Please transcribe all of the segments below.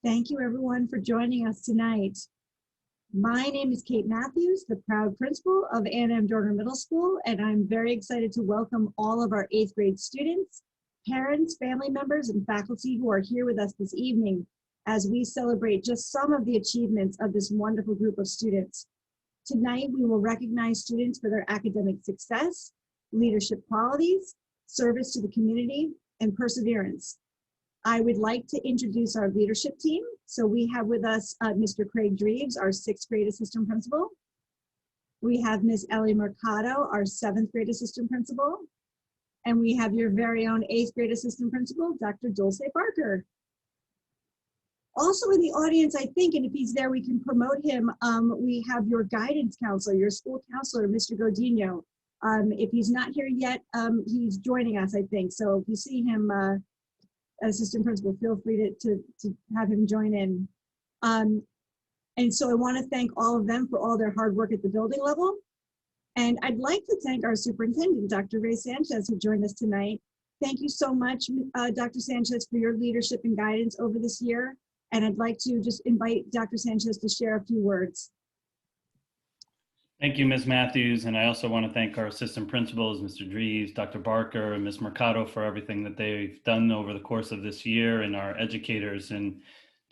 Thank you everyone for joining us tonight. My name is Kate Matthews, the proud principal of Anna M. Dorner Middle School, and I'm very excited to welcome all of our 8th grade students, parents, family members, and faculty who are here with us this evening as we celebrate just some of the achievements of this wonderful group of students. Tonight, we will recognize students for their academic success, leadership qualities, service to the community, and perseverance. I would like to introduce our leadership team. So we have with us Mr. Craig Dreves, our 6th grade assistant principal. We have Ms. Ellie Mercado, our 7th grade assistant principal. And we have your very own 8th grade assistant principal, Dr. Dulce Barker. Also in the audience, I think, and if he's there, we can promote him. We have your guidance counselor, your school counselor, Mr. Godinho. If he's not here yet, he's joining us, I think. So if you see him, assistant principal, feel free to have him join in. And so I want to thank all of them for all their hard work at the building level. And I'd like to thank our superintendent, Dr. Ray Sanchez, who joined us tonight. Thank you so much, Dr. Sanchez, for your leadership and guidance over this year. And I'd like to just invite Dr. Sanchez to share a few words. Thank you, Ms. Matthews, and I also want to thank our assistant principals, Mr. Dreves, Dr. Barker, and Ms. Mercado for everything that they've done over the course of this year, and our educators, and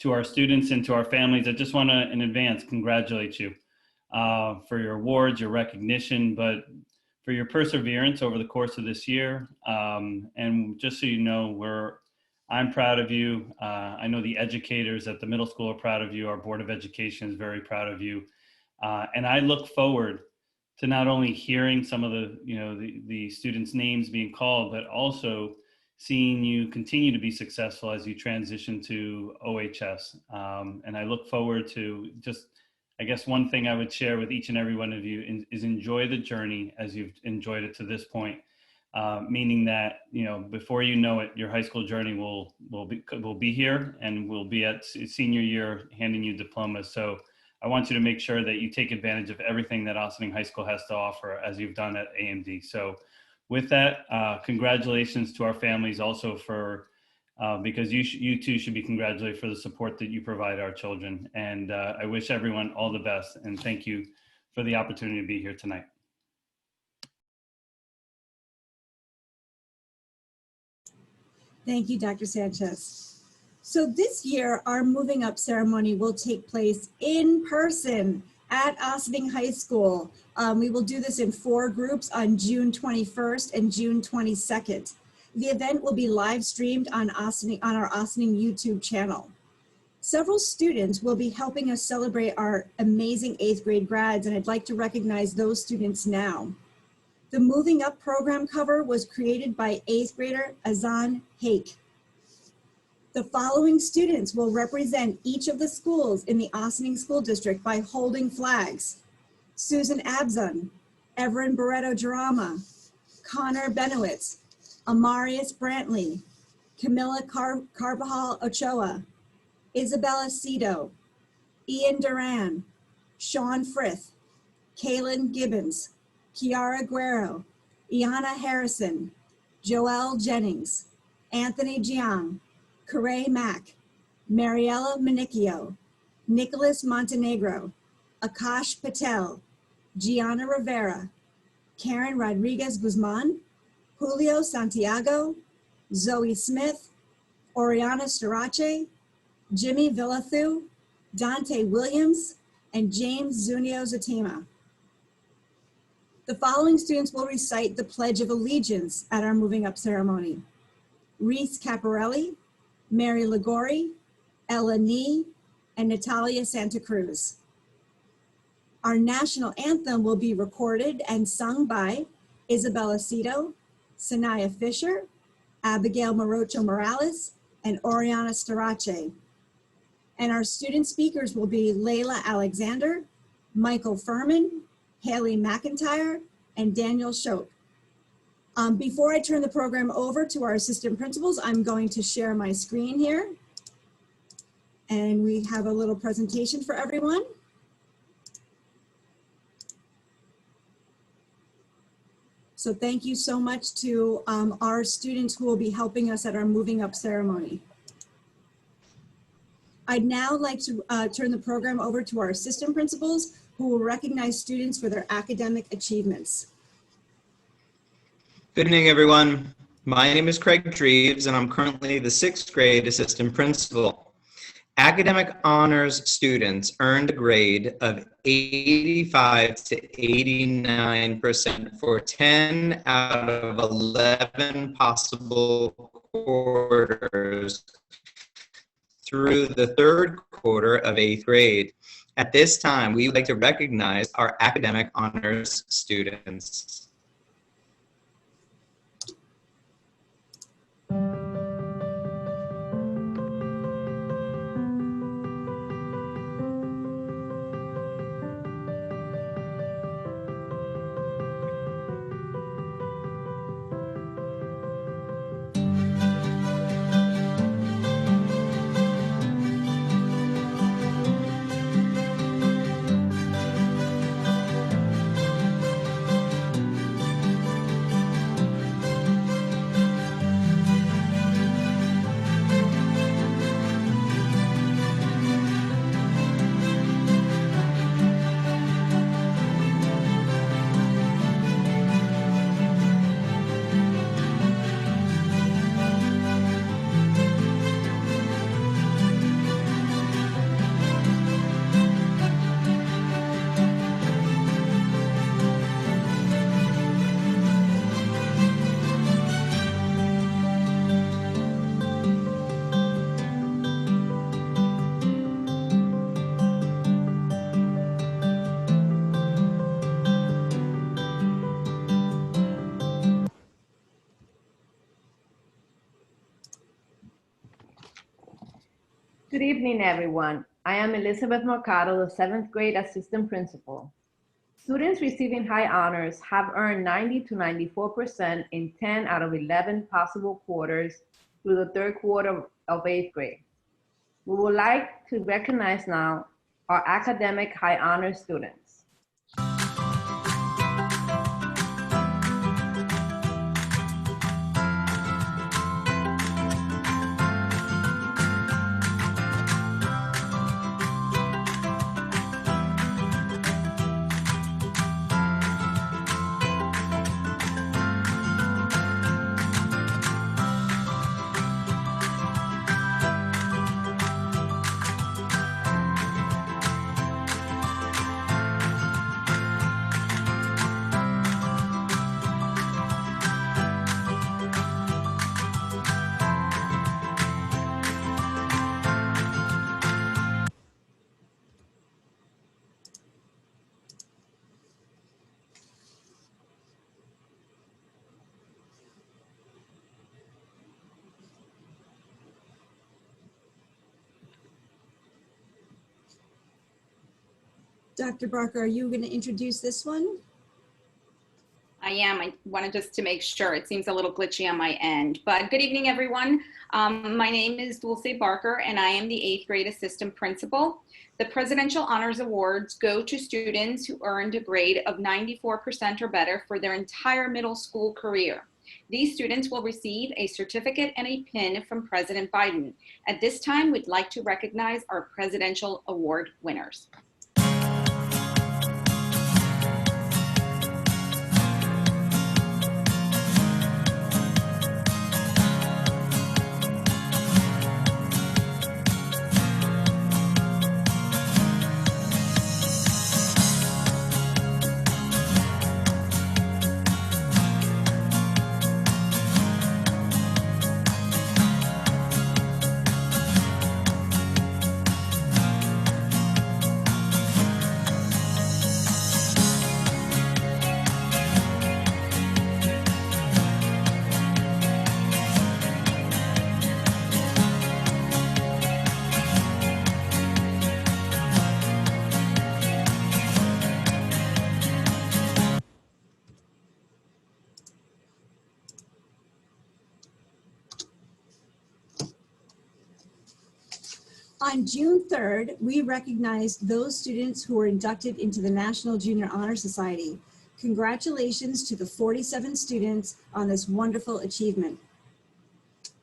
to our students and to our families. I just want to, in advance, congratulate you for your awards, your recognition, but for your perseverance over the course of this year. And just so you know, I'm proud of you. I know the educators at the middle school are proud of you. Our Board of Education is very proud of you. And I look forward to not only hearing some of the students' names being called, but also seeing you continue to be successful as you transition to OHS. And I look forward to just, I guess one thing I would share with each and every one of you is enjoy the journey as you've enjoyed it to this point. Meaning that, before you know it, your high school journey will be here, and we'll be at senior year handing you diplomas. So I want you to make sure that you take advantage of everything that Ossining High School has to offer, as you've done at AMD. So with that, congratulations to our families also for, because you too should be congratulated for the support that you provide our children. And I wish everyone all the best, and thank you for the opportunity to be here tonight. Thank you, Dr. Sanchez. So this year, our moving up ceremony will take place in person at Ossining High School. We will do this in 4 groups on June 21st and June 22nd. The event will be live streamed on our Ossining YouTube channel. Several students will be helping us celebrate our amazing 8th grade grads, and I'd like to recognize those students now. The Moving Up program cover was created by 8th grader Azan Hake. The following students will represent each of the schools in the Ossining School District by holding flags: Susan Abzun, Everin Barreto-Jarama, Connor Benowitz, Amarius Brantley, Camilla Carvajal Ochoa, Isabella Cito, Ian Duran, Sean Frith, Kaylin Gibbons, Kiara Guerrero, Iana Harrison, Joelle Jennings, Anthony Jiang, Corey Mack, Mariella Manicchio, Nicholas Montenegro, Akash Patel, Gianna Rivera, Karen Rodriguez Guzman, Julio Santiago, Zoe Smith, Oriana Starace, Jimmy Villathu, Dante Williams, and James Zunio Zatima. The following students will recite the Pledge of Allegiance at our moving up ceremony: Reese Caparelli, Mary Ligori, Ella Nee, and Natalia Santa Cruz. Our national anthem will be recorded and sung by Isabella Cito, Sanaya Fisher, Abigail Morocho Morales, and Oriana Starace. And our student speakers will be Layla Alexander, Michael Furman, Haley McIntyre, and Daniel Schoep. Before I turn the program over to our assistant principals, I'm going to share my screen here. And we have a little presentation for everyone. So thank you so much to our students who will be helping us at our moving up ceremony. I'd now like to turn the program over to our assistant principals who will recognize students for their academic achievements. Good evening, everyone. My name is Craig Dreves, and I'm currently the 6th grade assistant principal. Academic honors students earned a grade of 85 to 89% for 10 out of 11 possible quarters through the 3rd quarter of 8th grade. At this time, we would like to recognize our academic honors students. Good evening, everyone. I am Elizabeth Mercado, the 7th grade assistant principal. Students receiving high honors have earned 90 to 94% in 10 out of 11 possible quarters through the 3rd quarter of 8th grade. We would like to recognize now our academic high honors students. Dr. Barker, are you going to introduce this one? I am. I wanted just to make sure. It seems a little glitchy on my end. But good evening, everyone. My name is Dulce Barker, and I am the 8th grade assistant principal. The Presidential Honors Awards go to students who earned a grade of 94% or better for their entire middle school career. These students will receive a certificate and a pin from President Biden. At this time, we'd like to recognize our Presidential Award winners. On June 3rd, we recognized those students who were inducted into the National Junior Honor Society. Congratulations to the 47 students on this wonderful achievement.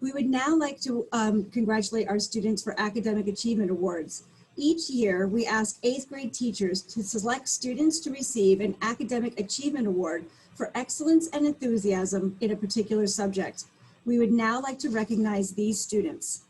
We would now like to congratulate our students for Academic Achievement Awards. Each year, we ask 8th grade teachers to select students to receive an Academic Achievement Award for excellence and enthusiasm in a particular subject. We would now like to recognize these students.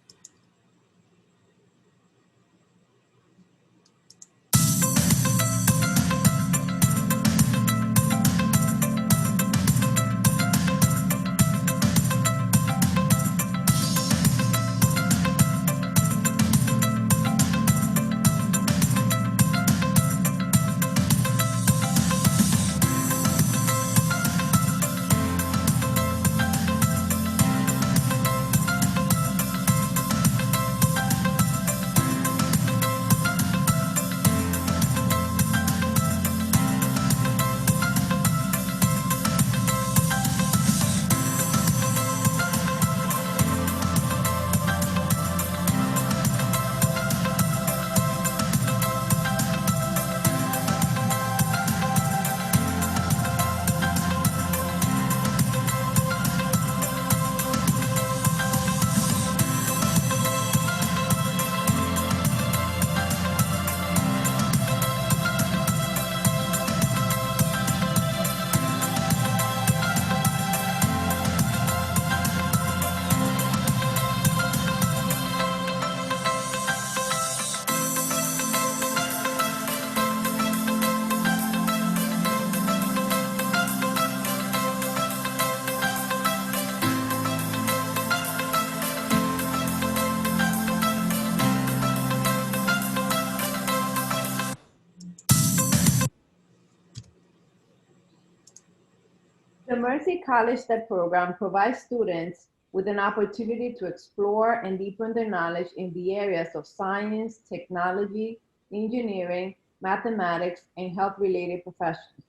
The Mercy College Step program provides students with an opportunity to explore and deepen their knowledge in the areas of science, technology, engineering, mathematics, and health-related professions.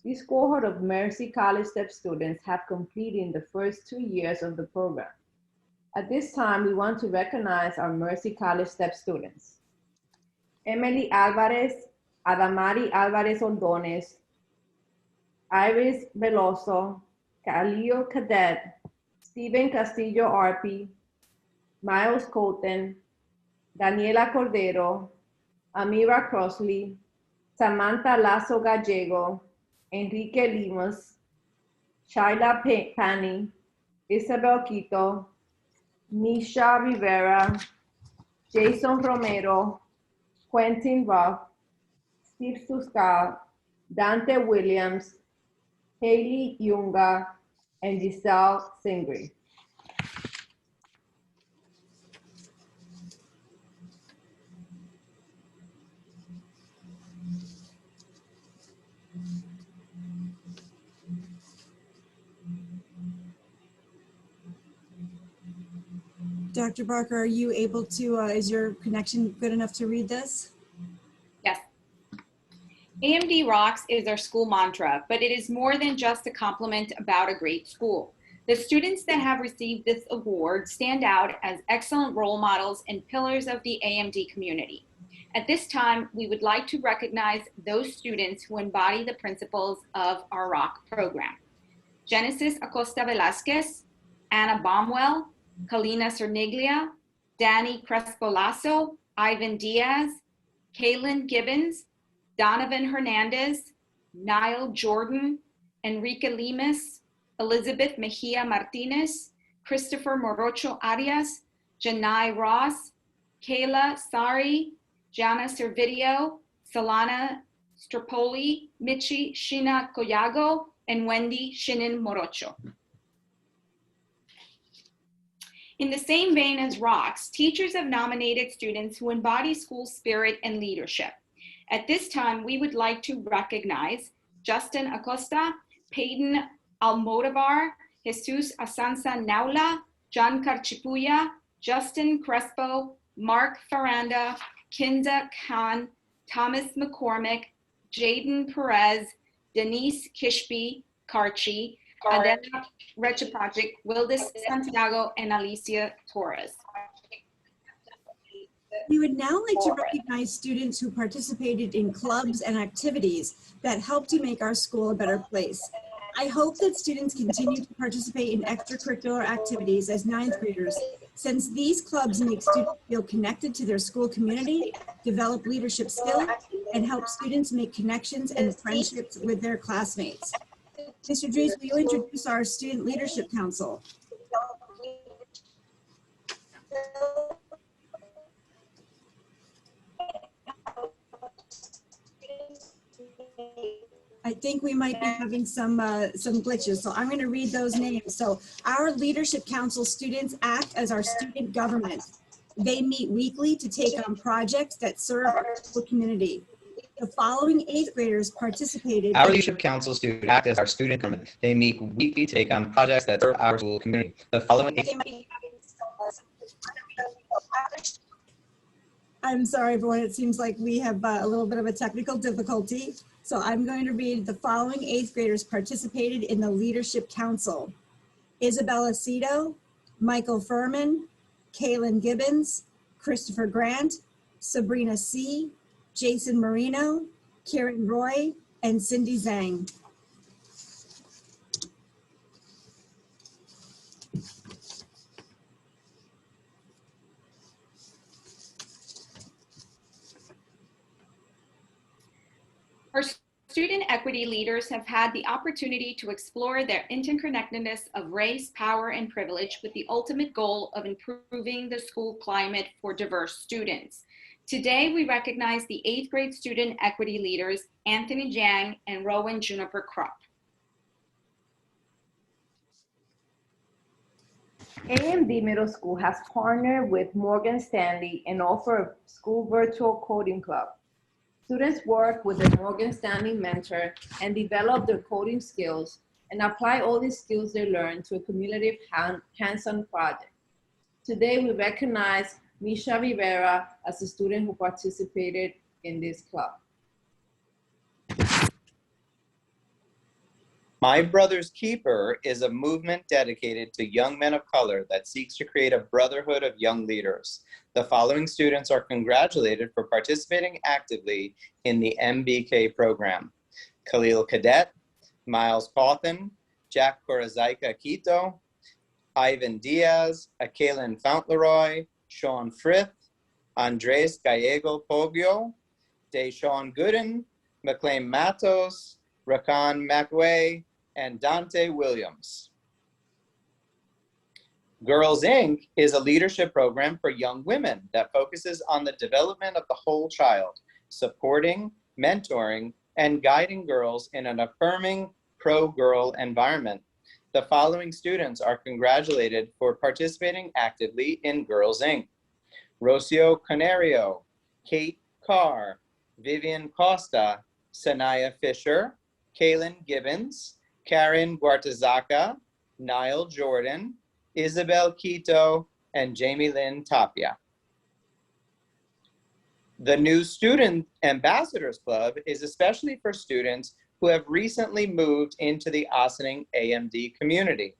This cohort of Mercy College Step students have completed the first 2 years of the program. At this time, we want to recognize our Mercy College Step students. Emily Alvarez, Adamari Alvarez Ordonez, Iris Veloso, Khalil Cadet, Stephen Castillo Arpi, Miles Colton, Daniela Cordero, Amira Crossley, Samantha Lazo Gallego, Enrique Limas, Shaila Pani, Isabel Quito, Nisha Rivera, Jason Romero, Quentin Ruff, Steve Suscal, Dante Williams, Haley Yunga, and Giselle Singri. Dr. Barker, are you able to, is your connection good enough to read this? Yes. AMD Rocks is our school mantra, but it is more than just a compliment about a great school. The students that have received this award stand out as excellent role models and pillars of the AMD community. At this time, we would like to recognize those students who embody the principles of our ROC program. Genesis Acosta Velasquez, Anna Baumwell, Kalina Cerniglia, Danny Crespo-Lasso, Ivan Diaz, Kaylin Gibbons, Donovan Hernandez, Niall Jordan, Enrique Limas, Elizabeth Mejia Martinez, Christopher Morocho Arias, Janai Ross, Kayla Sari, Jana Servideo, Solana Strapoli, Michi Shina Collago, and Wendy Shinin Morocho. In the same vein as ROCS, teachers have nominated students who embody school spirit and leadership. At this time, we would like to recognize Justin Acosta, Peyton Almodovar, Jesus Asansa Naula, John Carchipuya, Justin Crespo, Mark Faranda, Kinda Khan, Thomas McCormick, Jaden Perez, Denise Kishby Karchi, Adela Rechapagic, Wildis Santiago, and Alicia Torres. We would now like to recognize students who participated in clubs and activities that help to make our school a better place. I hope that students continue to participate in extracurricular activities as ninth graders, since these clubs make students feel connected to their school community, develop leadership skills, and help students make connections and friendships with their classmates. Mr. Drees, will you introduce our Student Leadership Council? I think we might be having some glitches, so I'm going to read those names. So our Leadership Council students act as our student government. They meet weekly to take on projects that serve our school community. The following eighth graders participated. Our Leadership Council students act as our student government. They meet weekly to take on projects that serve our school community. The following I'm sorry, everyone. It seems like we have a little bit of a technical difficulty. So I'm going to read the following eighth graders participated in the Leadership Council: Isabella Cito, Michael Furman, Kaylin Gibbons, Christopher Grant, Sabrina C., Jason Marino, Karen Roy, and Cindy Zhang. Our student equity leaders have had the opportunity to explore their interconnectedness of race, power, and privilege with the ultimate goal of improving the school climate for diverse students. Today, we recognize the eighth grade student equity leaders, Anthony Jang and Rowan Juniper Krupp. AMD Middle School has partnered with Morgan Stanley and offer a school virtual coding club. Students work with a Morgan Stanley mentor and develop their coding skills and apply all the skills they learn to a cumulative hands-on project. Today, we recognize Misha Rivera as a student who participated in this club. My Brother's Keeper is a movement dedicated to young men of color that seeks to create a brotherhood of young leaders. The following students are congratulated for participating actively in the MBK program: Khalil Cadet, Miles Cawthon, Jack Corazaika Quito, Ivan Diaz, Akaylin Fauntleroy, Sean Frith, Andres Gallego Poggio, Deshaun Gooden, McLean Matos, Rakan McWay, and Dante Williams. Girls Inc. is a leadership program for young women that focuses on the development of the whole child, supporting, mentoring, and guiding girls in an affirming pro-girl environment. The following students are congratulated for participating actively in Girls Inc. Rocio Canario, Kate Carr, Vivian Costa, Sanaya Fisher, Kaylin Gibbons, Karen Guartazaca, Niall Jordan, Isabel Quito, and Jamie Lynn Tapia. The new Student Ambassadors Club is especially for students who have recently moved into the Ossining AMD community.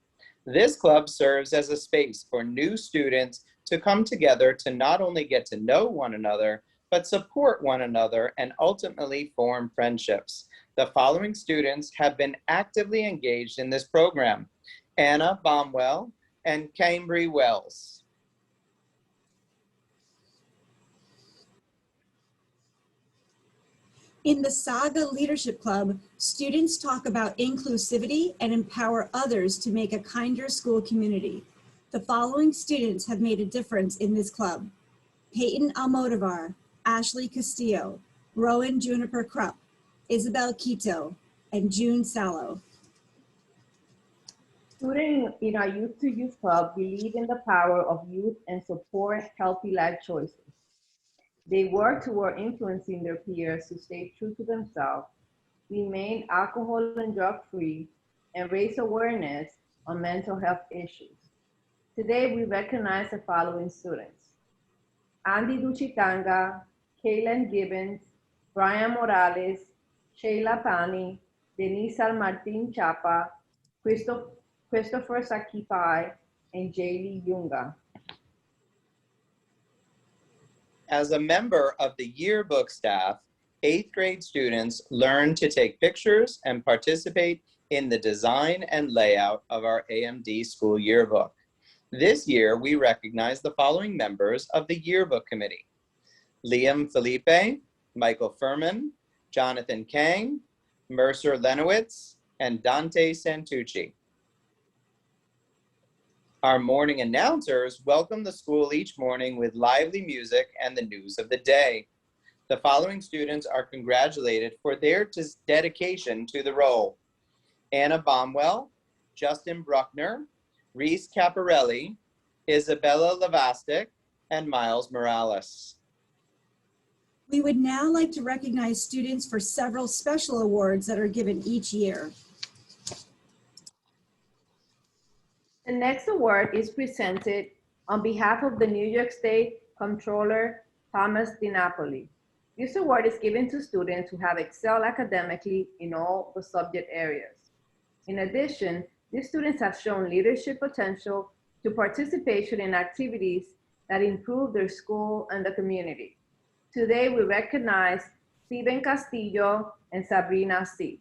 This club serves as a space for new students to come together to not only get to know one another, but support one another and ultimately form friendships. The following students have been actively engaged in this program: Anna Baumwell and Cambry Wells. In the Saga Leadership Club, students talk about inclusivity and empower others to make a kinder school community. The following students have made a difference in this club: Peyton Almodovar, Ashley Castillo, Rowan Juniper Krupp, Isabel Quito, and June Sallow. Students in our Youth to Youth Club believe in the power of youth and support healthy life choices. They work toward influencing their peers to stay true to themselves, remain alcohol and drug free, and raise awareness on mental health issues. Today, we recognize the following students: Andy Duchitanga, Kaylin Gibbons, Brian Morales, Sheila Pani, Denise Martin Chapa, Christopher Sakipai, and Jaylee Yunga. As a member of the yearbook staff, 8th grade students learn to take pictures and participate in the design and layout of our AMD school yearbook. This year, we recognize the following members of the yearbook committee: Liam Felipe, Michael Furman, Jonathan Kang, Mercer Lenowitz, and Dante Santucci. Our morning announcers welcome the school each morning with lively music and the news of the day. The following students are congratulated for their dedication to the role: Anna Bomwell, Justin Bruckner, Reese Caparelli, Isabella Lavastic, and Miles Morales. We would now like to recognize students for several special awards that are given each year. The next award is presented on behalf of the New York State Comptroller, Thomas DiNapoli. This award is given to students who have excelled academically in all the subject areas. In addition, these students have shown leadership potential to participation in activities that improve their school and the community. Today, we recognize Steven Castillo and Sabrina C.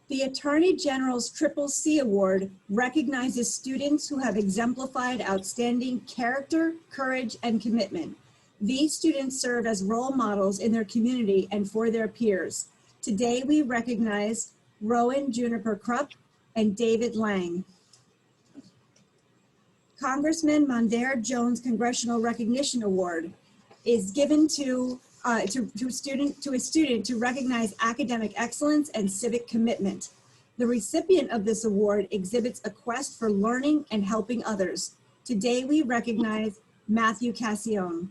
The Attorney General's Triple C Award recognizes students who have exemplified outstanding character, courage, and commitment. These students serve as role models in their community and for their peers. Today, we recognize Rowan Juniper Krupp and David Lang. Congressman Mondaire Jones' Congressional Recognition Award is given to a student to recognize academic excellence and civic commitment. The recipient of this award exhibits a quest for learning and helping others. Today, we recognize Matthew Cassione.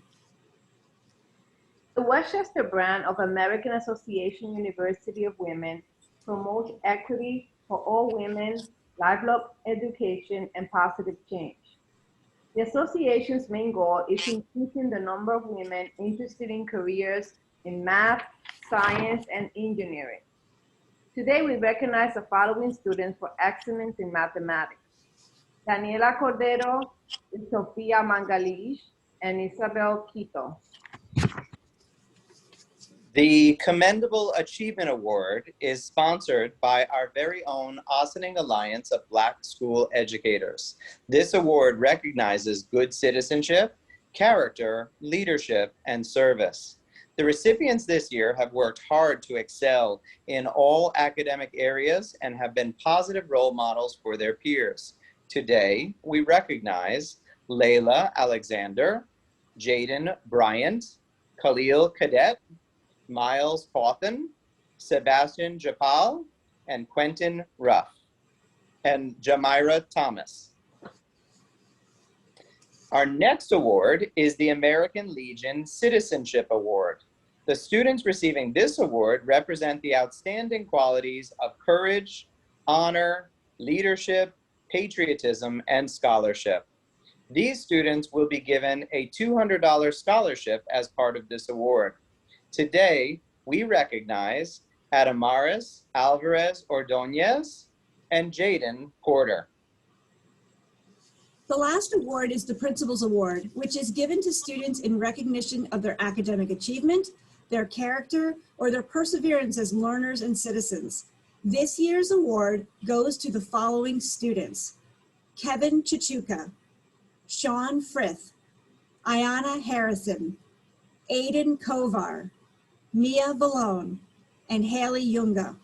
The Westchester branch of American Association University of Women promotes equity for all women, lifelong education, and positive change. The association's main goal is increasing the number of women interested in careers in math, science, and engineering. Today, we recognize the following students for excellence in mathematics: Daniela Cordero, Sofia Mangalish, and Isabel Quito. The Commendable Achievement Award is sponsored by our very own Ossining Alliance of Black School Educators. This award recognizes good citizenship, character, leadership, and service. The recipients this year have worked hard to excel in all academic areas and have been positive role models for their peers. Today, we recognize Layla Alexander, Jaden Bryant, Khalil Cadet, Miles Cawthon, Sebastian Japal, and Quentin Ruff, and Jamira Thomas. Our next award is the American Legion Citizenship Award. The students receiving this award represent the outstanding qualities of courage, honor, leadership, patriotism, and scholarship. These students will be given a $200 scholarship as part of this award. Today, we recognize Adamaris Alvarez Ordonez and Jaden Porter. The last award is the Principal's Award, which is given to students in recognition of their academic achievement, their character, or their perseverance as learners and citizens. This year's award goes to the following students: Kevin Chichuka, Sean Frith, Ayana Harrison, Aiden Kovar, Mia Valone, and Haley Yunga.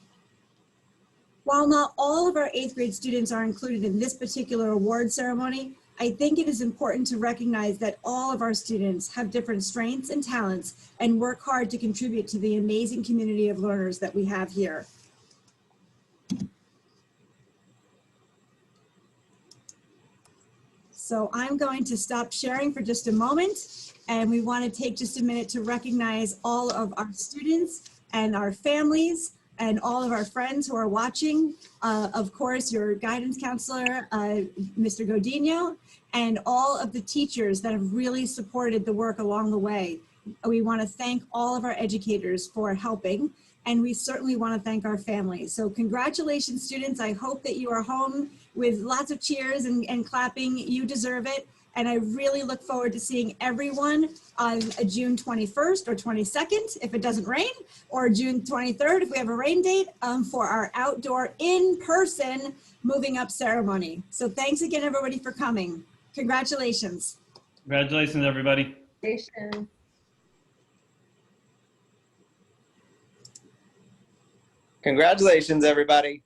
While not all of our 8th grade students are included in this particular award ceremony, I think it is important to recognize that all of our students have different strengths and talents and work hard to contribute to the amazing community of learners that we have here. So I'm going to stop sharing for just a moment, and we want to take just a minute to recognize all of our students and our families and all of our friends who are watching. Of course, your guidance counselor, Mr. Godinho, and all of the teachers that have really supported the work along the way. We want to thank all of our educators for helping, and we certainly want to thank our families. So congratulations, students. I hope that you are home with lots of cheers and clapping. You deserve it. And I really look forward to seeing everyone on June 21st or 22nd, if it doesn't rain, or June 23rd, if we have a rain date, for our outdoor in-person moving up ceremony. So thanks again, everybody, for coming. Congratulations. Congratulations, everybody. Congratulations. Congratulations, everybody.